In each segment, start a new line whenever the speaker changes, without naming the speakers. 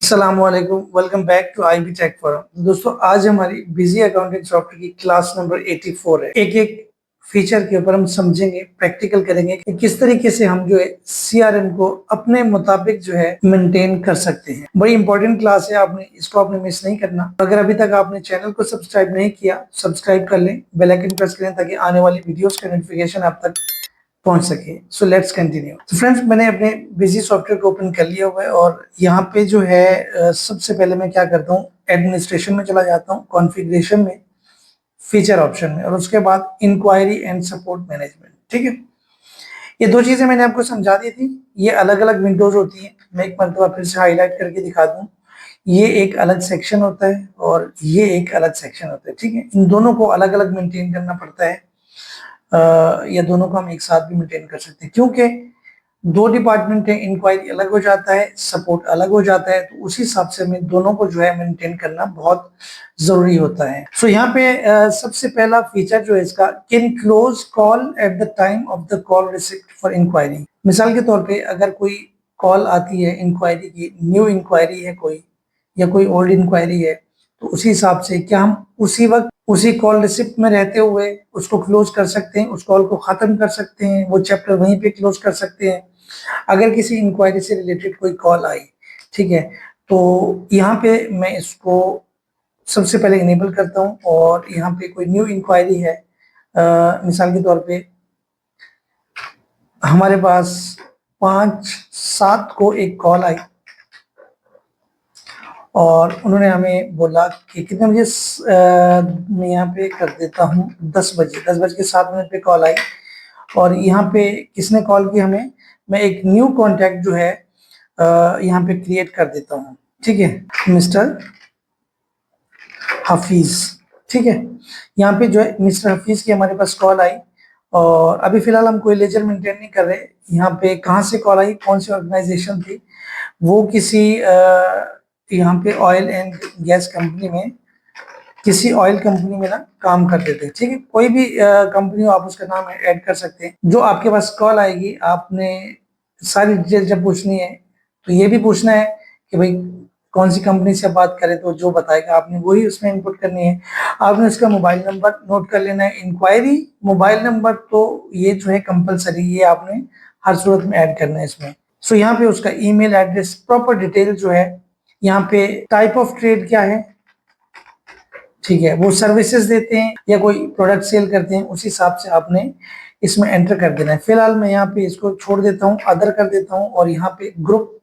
अस्सलामुअलैकुम, welcome back to IB tech forum. दोस्तों, आज हमारी बिजी अकाउंटिंग सॉफ्टवेयर की क्लास नंबर 84 है। एक एक फीचर के ऊपर हम समझेंगे, प्रैक्टिकल करेंगे कि किस तरीके से हम जो है सीआरएम को अपने मुताबिक जो है मेंटेन कर सकते हैं। बड़ी इंपॉर्टेंट क्लास है, आपने मिस नहीं करना। अगर अभी तक आपने चैनल को सब्सक्राइब नहीं किया, सब्सक्राइब कर लें, बेल आइकन प्रेस करें ताकि आने वाली वीडियोस का नोटिफिकेशन आप तक पहुंच सके। So let's continue. तो फ्रेंड्स, मैंने अपने बिजी सॉफ्टवेयर को ओपन कर लिया हुआ है और यहाँ पे जो है सबसे पहले मैं क्या करता हूँ, एडमिनिस्ट्रेशन में चला जाता हूँ, कॉन्फ़िगरेशन में, फीचर ऑप्शन में, और उसके बाद इंक्वायरी एंड सपोर्ट मैनेजमेंट। ठीक है, ये दो चीजें मैंने आपको समझा दी थी। ये अलग अलग विंडोज होती है। मैं एक मरतबा फिर से हाईलाइट करके दिखा दूं। ये एक अलग सेक्शन होता है और ये एक अलग सेक्शन होता है। ठीक है, इन दोनों को अलग अलग मेंटेन करना पड़ता है। या दोनों को हम एक साथ भी मेंटेन कर सकते हैं, क्योंकि दो डिपार्टमेंट है, इंक्वायरी अलग हो जाता है, सपोर्ट अलग हो जाता है, तो उसी हिसाब से हमें दोनों को जो है मेंटेन करना बहुत जरूरी होता है। सो यहाँ पे सबसे पहला फीचर जो है इसका, can close call at the time of the call received for inquiry. मिसाल के तौर पे अगर कोई कॉल आती है इंक्वायरी की, न्यू इंक्वायरी है कोई, या कोई ओल्ड इंक्वायरी है, तो उसी हिसाब से क्या हम उसी वक्त उसी कॉल रिसिप्ट में रहते हुए उसको क्लोज कर सकते हैं, उस कॉल को खत्म कर सकते हैं, वो चैप्टर वहीं पे क्लोज कर सकते हैं। अगर किसी इंक्वायरी से रिलेटेड कोई कॉल आई, ठीक है, तो यहाँ पे मैं इसको सबसे पहले इनेबल करता हूँ। और यहाँ पे कोई न्यू इंक्वायरी है, मिसाल के तौर पे हमारे पास 5/7 को एक कॉल आई और उन्होंने हमें बोला कि कितने बजे, मैं यहाँ पे कर देता हूँ 10 बजे, 10:07 पे कॉल आई। और यहाँ पे किसने कॉल की हमें, मैं एक न्यू कॉन्टैक्ट जो है यहाँ पे क्रिएट कर देता हूँ। ठीक है, मिस्टर हफीज। ठीक है, यहाँ पे जो है मिस्टर हफीज की हमारे पास कॉल आई और अभी फिलहाल हम कोई लेजर मेंटेन नहीं कर रहे। यहाँ पे कहाँ से कॉल आई, कौन सी ऑर्गेनाइजेशन थी, वो किसी यहाँ पे ऑयल एंड गैस कंपनी में, किसी ऑयल कंपनी में ना काम करते थे। ठीक है, कोई भी कंपनी हो आप उसका नाम ऐड कर सकते हैं। जो आपके पास कॉल आएगी, आपने सारी डिटेल जब पूछनी है तो ये भी पूछना है कि भाई कौन सी कंपनी से बात करें, तो जो बताएगा आपने वही उसमें इनपुट करनी है। आपने उसका मोबाइल नंबर नोट कर लेना है। इंक्वायरी मोबाइल नंबर तो ये जो है कंपलसरी, ये आपने हर सूरत में ऐड करना है इसमें। सो यहाँ पे उसका ईमेल एड्रेस, प्रॉपर डिटेल जो है, यहाँ पे टाइप ऑफ ट्रेड क्या है, ठीक है, वो सर्विसेज देते हैं या कोई प्रोडक्ट सेल करते हैं, उस हिसाब से आपने इसमें एंटर कर देना है। फिलहाल मैं यहाँ पे इसको छोड़ देता हूँ, अदर कर देता हूँ। और यहाँ पे ग्रुप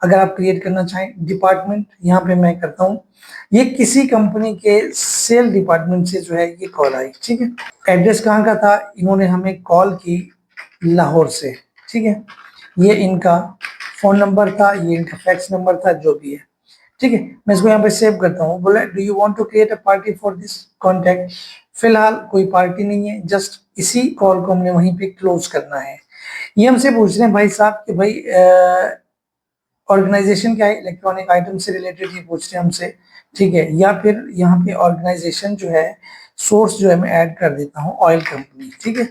अगर आप क्रिएट करना चाहें, डिपार्टमेंट यहाँ पे मैं करता हूँ, ये किसी कंपनी के सेल डिपार्टमेंट से जो है ये कॉल आई। ठीक है, एड्रेस कहाँ का था, इन्होंने हमें कॉल की लाहौर से। ठीक है, ये इनका फोन नंबर था, ये इनका फैक्स नंबर था, जो भी है। ठीक है, मैं इसको यहाँ पे सेव करता हूँ। बोला do you want to create a party for this contact. फिलहाल कोई पार्टी नहीं है, जस्ट इसी कॉल को हमने वहीं पे क्लोज करना है। ये हमसे पूछ रहे हैं भाई साहब कि भाई ऑर्गेनाइजेशन क्या है, इलेक्ट्रॉनिक आइटम से रिलेटेड ये पूछ रहे हैं हमसे। ठीक है, या फिर यहाँ पे ऑर्गेनाइजेशन जो है, सोर्स जो है मैं ऐड कर देता हूँ ऑयल कंपनी। ठीक है,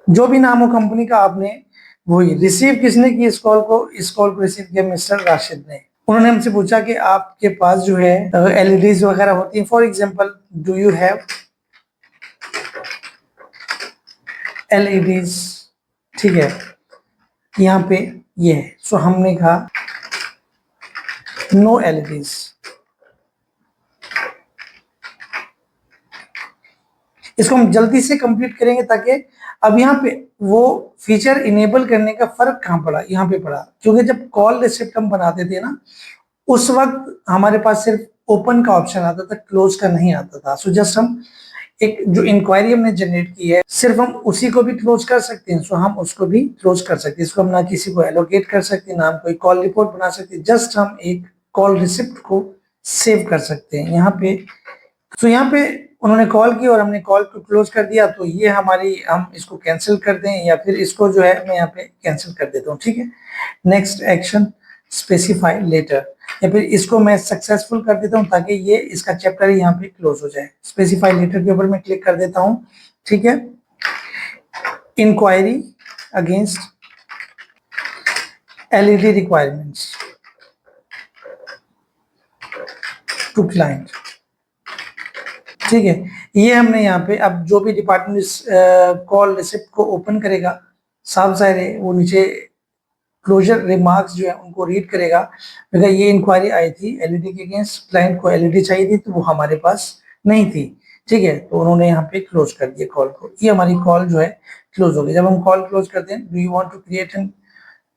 जो भी नाम हो कंपनी का, आपने वही। रिसीव किसने की इस कॉल को, रिसीव किया मिस्टर राशिद ने। उन्होंने हमसे पूछा कि आपके पास जो है एलईडीज वगैरह होती हैं, for example do you have LEDs. ठीक है, यहाँ पे ये है। सो हमने कहा नो एलईडीज। इसको हम जल्दी से कंप्लीट करेंगे ताकि अब यहाँ पे वो फीचर इनेबल करने का फर्क कहाँ पड़ा, यहाँ पे पड़ा, क्योंकि जब कॉल रिसिप्ट हम बनाते थे ना, उस वक्त हमारे पास सिर्फ ओपन का ऑप्शन आता था, क्लोज का नहीं आता था। सो जस्ट हम एक जो इंक्वायरी हमने जनरेट की है, सिर्फ हम उसी को भी क्लोज कर सकते हैं। सो हम उसको भी क्लोज कर सकते हैं। इसको हम ना किसी को एलोकेट कर सकते हैं, ना हम कोई कॉल रिपोर्ट बना सकते हैं, जस्ट हम एक कॉल रिसिप्ट को सेव कर सकते हैं यहाँ पे। तो यहाँ पे उन्होंने कॉल की और हमने कॉल को क्लोज कर दिया, तो ये हम इसको कैंसिल कर दें या फिर इसको जो है मैं यहाँ पे कैंसिल कर देता हूँ। ठीक है, नेक्स्ट एक्शन स्पेसिफाई लेटर, या फिर इसको मैं सक्सेसफुल कर देता हूँ ताकि ये इसका चैप्टर यहाँ पे क्लोज हो जाए। स्पेसिफाई लेटर के ऊपर मैं क्लिक कर देता हूँ। ठीक है, inquiry against LED requirements. To client. ठीक है, ये हमने यहाँ पे अब जो भी डिपार्टमेंट कॉल रिसिप्ट को ओपन करेगा, साफ जाहिर है वो नीचे क्लोजर रिमार्क्स जो है उनको रीड करेगा। अगर ये इंक्वायरी आई थी एलईडी के अगेंस्ट, क्लाइंट को एलईडी चाहिए थी तो वो हमारे पास नहीं थी। ठीक है, तो उन्होंने यहाँ पे क्लोज कर दिया कॉल को, ये हमारी कॉल जो है क्लोज हो गई। जब हम कॉल क्लोज करते हैं, do you want to create an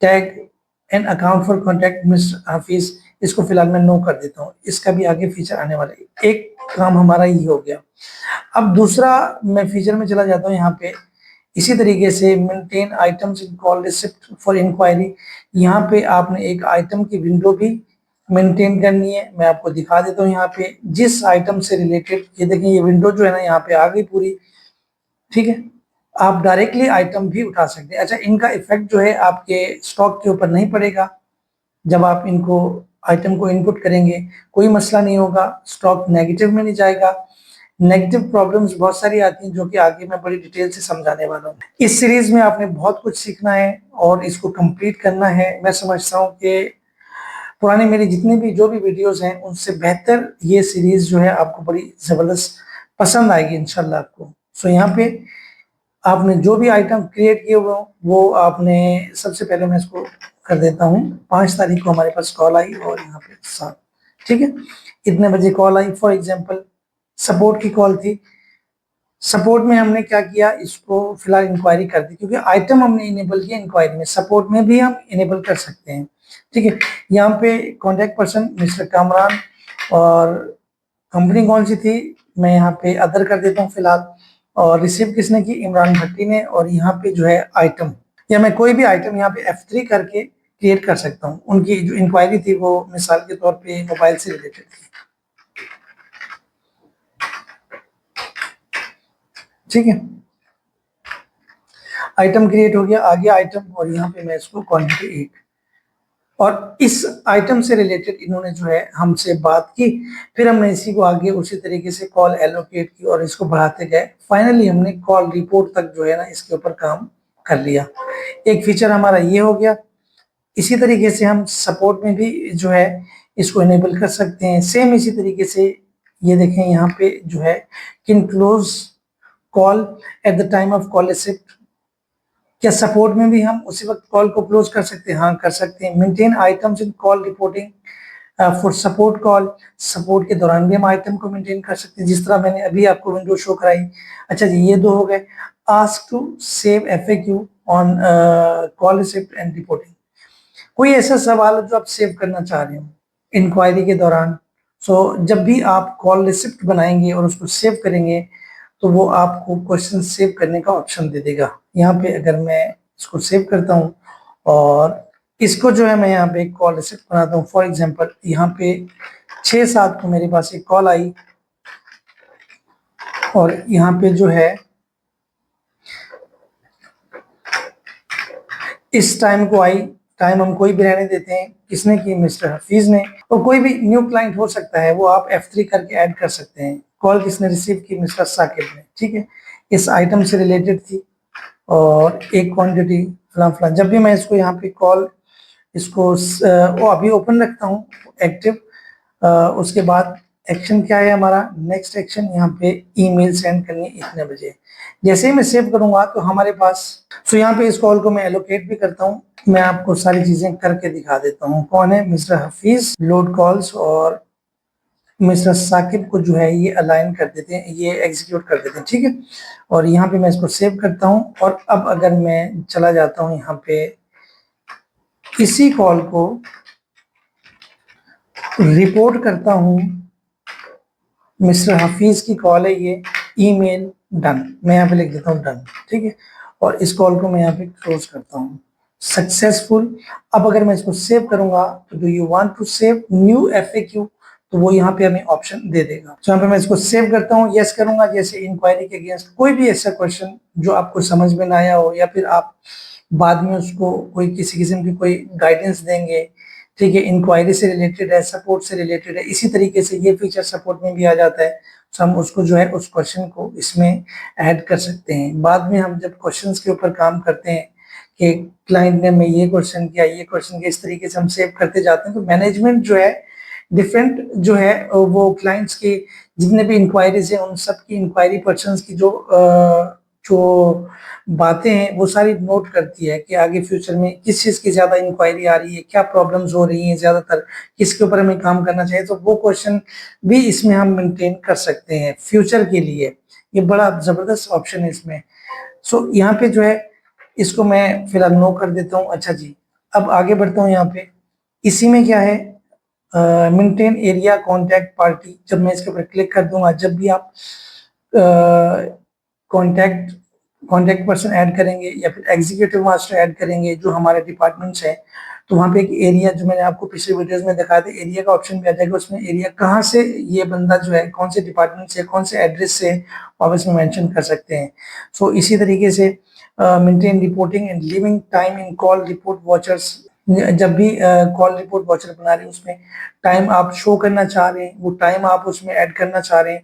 tag an account for contact mister Hafiz, इसको फिलहाल मैं नो कर देता हूँ, इसका भी आगे फीचर आने वाला है। एक काम हमारा ये हो गया। अब दूसरा मैं फीचर में चला जाता हूँ यहाँ पे, इसी तरीके से maintain items in call receipt for inquiry. यहाँ पे आपने एक आइटम की विंडो भी मेंटेन करनी है। मैं आपको दिखा देता हूँ यहाँ पे जिस आइटम से रिलेटेड, ये देखें ये विंडो जो है ना यहाँ पे आ गई पूरी। ठीक है, आप डायरेक्टली आइटम भी उठा सकते हैं। अच्छा, इनका इफेक्ट जो है आपके स्टॉक के ऊपर नहीं पड़ेगा। जब आप इनको आइटम को इनपुट करेंगे कोई मसला नहीं होगा, स्टॉक नेगेटिव में नहीं जाएगा। नेगेटिव प्रॉब्लम्स बहुत सारी आती हैं जो कि आगे मैं बड़ी डिटेल से समझाने वाला हूँ। इस सीरीज में आपने बहुत कुछ सीखना है और इसको कंप्लीट करना है। मैं समझता हूँ कि पुराने मेरी जितने भी जो भी वीडियोस हैं उनसे बेहतर ये सीरीज जो है आपको बड़ी जबरदस्त पसंद आएगी इंशाल्लाह आपको। सो यहाँ पे आपने जो भी आइटम क्रिएट किए हुए वो आपने सबसे पहले मैं इसको कर देता हूँ। 5 तारीख को हमारे पास कॉल आई और यहाँ पे 7, ठीक है, इतने बजे call I. For example support की कॉल थी। सपोर्ट में हमने क्या किया, इसको फिलहाल इंक्वायरी कर दी क्योंकि आइटम हमने इनेबल किया इंक्वायरी में, सपोर्ट में भी हम इनेबल कर सकते हैं। ठीक है, यहाँ पे कॉन्टेक्ट पर्सन मिस्टर कामरान और कंपनी कौन सी थी मैं यहाँ पे अदर कर देता हूँ फिलहाल, और रिसीव किसने की, इमरान भट्टी ने। और यहाँ पे जो है आइटम, या मैं कोई भी आइटम यहाँ पे F3 करके क्रिएट कर सकता हूँ। उनकी जो इंक्वायरी थी वो मिसाल के तौर पे मोबाइल से रिलेटेड थी। ठीक है, आइटम क्रिएट हो गया, आ गया आइटम और यहाँ पे मैं इसको क्वांटिटी 8, और इस आइटम से रिलेटेड इन्होंने जो है हमसे बात की। फिर हमने इसी को आगे उसी तरीके से कॉल एलोकेट की और इसको बढ़ाते गए। फाइनली हमने कॉल रिपोर्ट तक जो है ना इसके ऊपर काम कर लिया। एक फीचर हमारा ये हो गया। इसी तरीके से हम सपोर्ट में भी जो है इसको इनेबल कर सकते हैं। सेम इसी तरीके से ये देखें यहाँ पे जो है can close call at the time of call receipt. क्या सपोर्ट में भी हम उसी वक्त कॉल को क्लोज कर सकते हैं? हाँ, कर सकते हैं। Maintain items in call reporting for support call, support के दौरान भी हम आइटम को मेंटेन कर सकते हैं, जिस तरह मैंने अभी आपको विंडो शो कराई। अच्छा जी, ये 2 हो गए। Ask to save FAQ on call receipt and reporting. कोई ऐसा सवाल जो आप सेव करना चाह रहे हो इंक्वायरी के दौरान, सो जब भी आप कॉल रिसिप्ट बनाएंगे और उसको सेव करेंगे तो वो आपको क्वेश्चन सेव करने का ऑप्शन दे देगा। यहाँ पे अगर मैं इसको सेव करता हूँ और इसको जो है मैं यहाँ पे कॉल रिसिप्ट बनाता हूँ। फॉर एग्जांपल यहाँ पे 6-7 को मेरे पास एक कॉल आई और यहाँ पे जो है इस टाइम को आई। टाइम हम कोई भी रहने देते हैं, किसने की, मिस्टर हफीज ने। और कोई भी न्यू क्लाइंट हो सकता है, वो आप F3 करके ऐड कर सकते हैं। कॉल किसने रिसीव की, मिस्टर साकिब ने। ठीक है, इस आइटम से रिलेटेड थी और एक क्वांटिटी फलां फलां। जब भी मैं इसको यहाँ पे कॉल इसको वो अभी ओपन रखता हूँ एक्टिव, उसके बाद एक्शन क्या है हमारा, नेक्स्ट एक्शन यहाँ पे ईमेल सेंड करनी इतने बजे। जैसे ही मैं सेव करूंगा तो हमारे पास, सो यहाँ पे इस कॉल को मैं एलोकेट भी करता हूँ। मैं आपको सारी चीजें करके दिखा देता हूँ। कौन है, मिस्टर हफीज, लोड कॉल्स, और मिस्टर साकिब को जो है ये अलाइन कर देते हैं, ये एग्जीक्यूट कर देते हैं। ठीक है, और यहाँ पे मैं इसको सेव करता हूँ। और अब अगर मैं चला जाता हूँ यहाँ पे, इसी कॉल को रिपोर्ट करता हूँ। मिस्टर हफीज की कॉल है ये, ईमेल डन, मैं यहाँ पे लिख देता हूँ डन। ठीक है, और इस कॉल को मैं यहाँ पे क्लोज करता हूँ, सक्सेसफुल। अब अगर मैं इसको सेव करूंगा तो do you want to save new FAQ, तो वो यहाँ पे हमें ऑप्शन दे देगा। तो यहाँ पे मैं इसको सेव करता हूँ, यस करूंगा। जैसे इंक्वायरी के अगेंस्ट कोई भी ऐसा क्वेश्चन जो आपको समझ में ना आया हो, या फिर आप बाद में उसको कोई किसी किस्म की कोई गाइडेंस देंगे, ठीक है, इंक्वायरी से रिलेटेड है, सपोर्ट से रिलेटेड है, इसी तरीके से ये फीचर सपोर्ट में भी आ जाता है। तो हम उसको जो है उस क्वेश्चन को इसमें ऐड कर सकते हैं। बाद में हम जब क्वेश्चंस के ऊपर काम करते हैं कि क्लाइंट ने मैं ये क्वेश्चन किया, ये क्वेश्चन किया, इस तरीके से हम सेव करते जाते हैं। तो मैनेजमेंट जो है डिफरेंट जो है वो क्लाइंट्स के जितने भी इंक्वायरीज है उन सब की इंक्वायरी पर्सन्स की जो बातें हैं वो सारी नोट करती है कि आगे फ्यूचर में किस चीज की ज्यादा इंक्वायरी आ रही है, क्या प्रॉब्लम्स हो रही हैं ज्यादातर, किसके ऊपर हमें काम करना चाहिए, तो वो क्वेश्चन भी इसमें हम मेंटेन कर सकते हैं फ्यूचर के लिए। ये बड़ा जबरदस्त ऑप्शन है इसमें। सो यहाँ पे जो है इसको मैं फिलहाल नो कर देता हूँ। अच्छा जी, अब आगे बढ़ता हूँ। यहाँ पे इसी में क्या है, मेंटेन एरिया कॉन्टैक्ट पार्टी। जब मैं इसके ऊपर क्लिक कर दूंगा, जब भी आप कॉन्टैक्ट कॉन्टैक्ट पर्सन ऐड करेंगे या फिर एग्जीक्यूटिव मास्टर ऐड करेंगे जो हमारे डिपार्टमेंट्स हैं, तो वहाँ पे एक एरिया जो मैंने आपको पिछले वीडियोस में दिखाया था, एरिया का ऑप्शन भी आ जाएगा। उसमें एरिया कहाँ से ये बंदा जो है कौन से डिपार्टमेंट से कौन से एड्रेस से आप इसमें मेंशन कर सकते हैं। सो इसी तरीके से maintain reporting and living time in call report watchers. जब भी कॉल रिपोर्ट वॉचर बना रहे हैं उसमें टाइम आप शो करना चाह रहे हैं, वो टाइम आप उसमें ऐड करना चाह रहे हैं।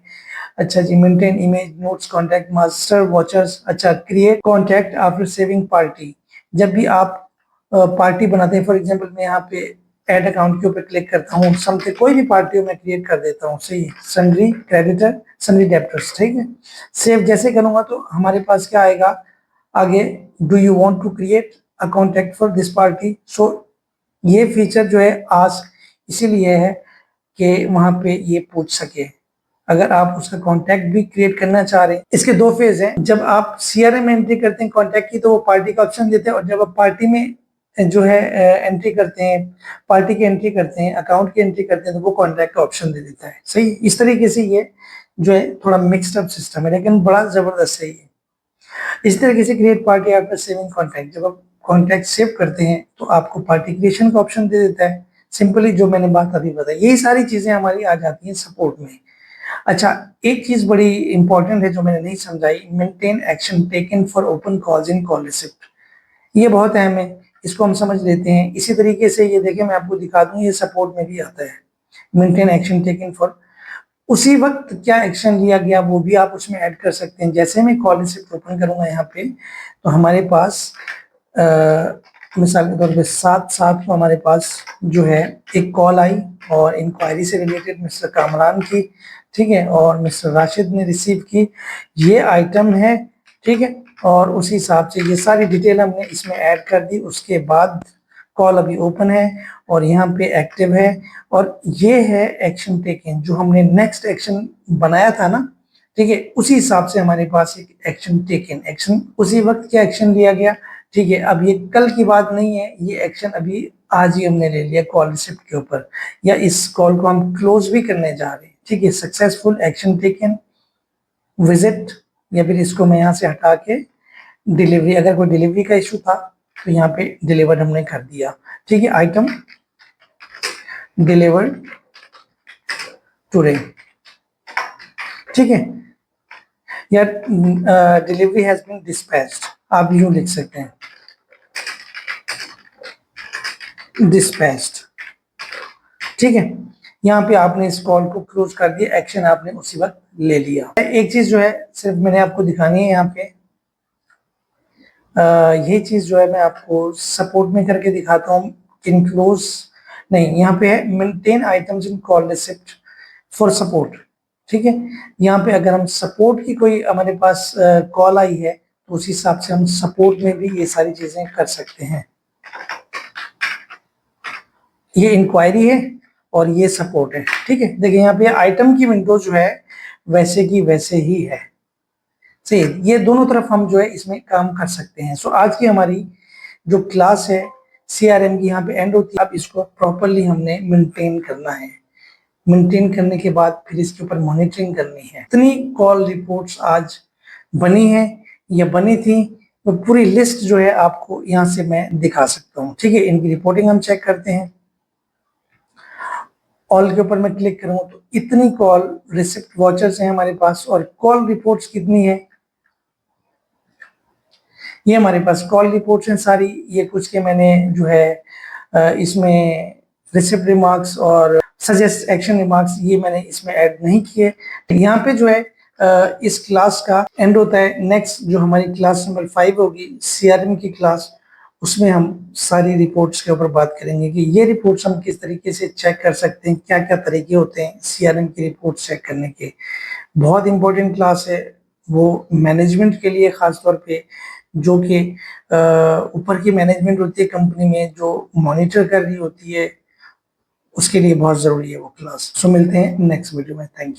अच्छा जी, maintain image notes contact master watchers. अच्छा, create contact after saving party. जब भी आप पार्टी बनाते हैं, फॉर एग्जांपल मैं यहाँ पे ऐड अकाउंट के ऊपर क्लिक करता हूँ, समथिंग कोई भी पार्टी मैं क्रिएट कर देता हूँ, सही है, सन्ड्री क्रेडिटर सन्ड्री डेब्टर्स, ठीक है। सेव जैसे करूंगा तो हमारे पास क्या आएगा आगे, do you want to create a contact for this party. So ये फीचर जो है आज इसीलिए है कि वहां पे ये पूछ सके अगर आप उसका कांटेक्ट भी क्रिएट करना चाह रहे हैं। इसके दो फेज हैं। जब आप सीआरएम में एंट्री करते हैं कांटेक्ट की तो वो पार्टी का ऑप्शन देते हैं, और जब आप पार्टी में जो है एंट्री करते हैं, पार्टी की एंट्री करते हैं, अकाउंट की एंट्री करते हैं, तो वो कॉन्टैक्ट का ऑप्शन दे देता है। सही, इस तरीके से ये जो है थोड़ा मिक्सड अप सिस्टम है, लेकिन बड़ा जबरदस्त है ये। इस तरीके से create party after saving contact, जब आप कॉन्टैक्ट सेव करते हैं तो आपको पार्टी क्रिएशन का ऑप्शन दे देता है। सिंपली जो मैंने बात अभी बताई, यही सारी चीजें हमारी आ जाती हैं सपोर्ट में। अच्छा, एक चीज बड़ी इंपॉर्टेंट है जो मैंने नहीं समझाई, maintain action taken for open calls in call receipt. ये बहुत अहम है, इसको हम समझ लेते हैं। इसी तरीके से ये देखिए मैं आपको दिखा दूं, ये सपोर्ट में भी आता है। मेंटेन एक्शन टेकन फॉर, उसी वक्त क्या एक्शन लिया गया वो भी आप उसमें ऐड कर सकते हैं। जैसे मैं कॉल रिसिप्ट ओपन करूंगा यहाँ पे, तो हमारे पास मिसाल के तौर पे 7/7 को हमारे पास जो है एक कॉल आई और इंक्वायरी से रिलेटेड मिस्टर कामरान की, ठीक है, और मिस्टर राशिद ने रिसीव की, ये आइटम है, ठीक है, और उसी हिसाब से ये सारी डिटेल हमने इसमें ऐड कर दी। उसके बाद कॉल अभी ओपन है और यहाँ पे एक्टिव है, और ये है एक्शन टेकन जो हमने नेक्स्ट एक्शन बनाया था ना, ठीक है, उसी हिसाब से हमारे पास एक एक्शन टेकन, एक्शन उसी वक्त क्या एक्शन लिया गया, ठीक है। अब ये कल की बात नहीं है, ये एक्शन अभी आज ही हमने ले लिया कॉल रिसिप्ट के ऊपर, या इस कॉल को हम क्लोज भी करने जा रहे हैं, ठीक है। सक्सेसफुल एक्शन टेकन विजिट, या फिर इसको मैं यहाँ से हटा के डिलीवरी, अगर कोई डिलीवरी का इशू था तो यहाँ पे डिलीवर्ड हमने कर दिया, ठीक है। आइटम डिलीवर्ड टुडे, ठीक है, या डिलीवरी हैज बीन डिस्पैच्ड, आप यूं लिख सकते हैं, डिस्पैच्ड, ठीक है। यहाँ पे आपने इस कॉल को क्लोज कर दिया, एक्शन आपने उसी वक्त ले लिया। एक चीज जो है सिर्फ मैंने आपको दिखानी है यहाँ पे, ये चीज जो है मैं आपको सपोर्ट में करके दिखाता हूँ। इनक्लोज नहीं, यहाँ पे है maintain items in call receipt for support, ठीक है। यहाँ पे अगर हम सपोर्ट की कोई हमारे पास कॉल आई है तो उस हिसाब से हम सपोर्ट में भी ये सारी चीजें कर सकते हैं। ये इंक्वायरी है और ये सपोर्ट है, ठीक है। देखिए यहाँ पे आइटम की विंडो जो है वैसे की वैसे ही है, सही, ये दोनों तरफ हम जो है इसमें काम कर सकते हैं। सो आज की हमारी जो क्लास है सीआरएम की यहाँ पे एंड होती है। अब इसको प्रॉपरली हमने मेंटेन करना है, मेंटेन करने के बाद फिर इसके ऊपर मॉनिटरिंग करनी है। इतनी कॉल रिपोर्ट्स आज बनी है या बनी थी, तो पूरी लिस्ट जो है आपको यहाँ से मैं दिखा सकता हूँ, ठीक है। इनकी रिपोर्टिंग हम चेक करते हैं। ऑल के ऊपर मैं क्लिक करूँ तो इतनी कॉल रिसिप्ट वॉचर्स हैं हमारे पास, और कॉल रिपोर्ट्स कितनी है, ये हमारे पास कॉल रिपोर्ट्स हैं सारी। ये कुछ के मैंने जो है इसमें रिसिप्ट रिमार्क्स और सजेस्ट एक्शन रिमार्क्स ये मैंने इसमें ऐड नहीं किए। यहाँ पे जो है इस क्लास का एंड होता है। नेक्स्ट जो हमारी क्लास नंबर 5 होगी सीआरएम की क्लास, उसमें हम सारी रिपोर्ट्स के ऊपर बात करेंगे कि ये रिपोर्ट्स हम किस तरीके से चेक कर सकते हैं, क्या क्या तरीके होते हैं सीआरएम की रिपोर्ट चेक करने के। बहुत इंपॉर्टेंट क्लास है वो मैनेजमेंट के लिए, खास तौर पे जो कि ऊपर की मैनेजमेंट होती है कंपनी में, जो मॉनिटर कर रही होती है, उसके लिए बहुत जरूरी है वो क्लास। सो मिलते हैं नेक्स्ट वीडियो में। Thank you.